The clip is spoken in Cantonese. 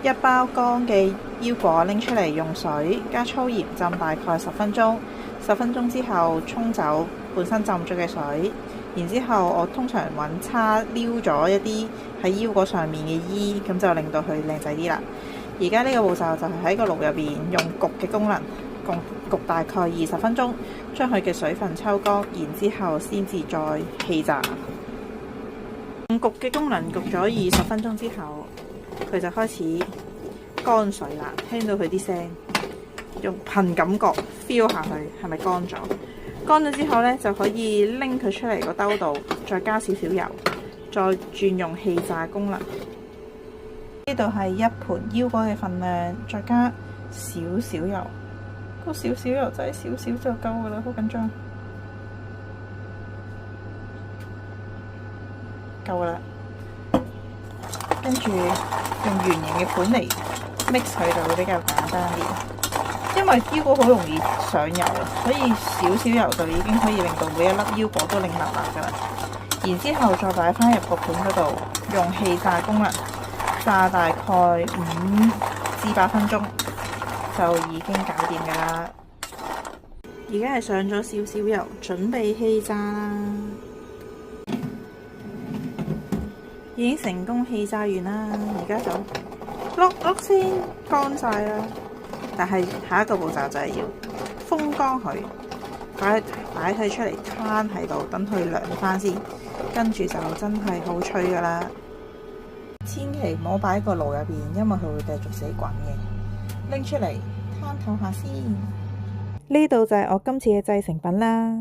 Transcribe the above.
一包乾嘅腰果拎出嚟，用水加粗鹽浸大概10分鐘。10分鐘之後沖走本身浸咗嘅水，然之後我通常揾叉撩咗一啲喺腰果上面嘅衣，咁就令到佢靚仔啲啦。而家呢個步驟就係喺個爐入邊用焗嘅功能，焗大概20分鐘，將佢嘅水分抽乾，然之後先至再氣炸。用焗嘅功能焗咗20分鐘之後，佢就開始乾水啦，聽到佢啲聲，用憑感覺 feel 下佢係咪乾咗。乾咗之後呢，就可以拎佢出嚟個兜度，再加少少油，再轉用氣炸功能。呢度係一盤腰果嘅份量，再加少少油，個少少油仔少少就夠噶啦，好緊張，夠噶啦。跟住用圓形嘅盤嚟 mix 佢就會比較簡單啲，因為腰果好容易上油，所以少少油就已經可以令到每一粒腰果都靚立立噶啦。然之後再擺翻入個盤嗰度，用氣炸功能炸大概5至8分鐘就已經搞掂噶啦。而家係上咗少少油，準備氣炸啦。已經成功氣炸完啦，而家就碌先乾晒啦。但係下一個步驟就係要風乾佢，擺佢出嚟攤喺度，等佢涼翻先。跟住就真係好脆噶啦。千祈唔好擺喺個爐入邊，因為佢會繼續死滾嘅。拎出嚟攤透下先。呢度就係我今次嘅製成品啦。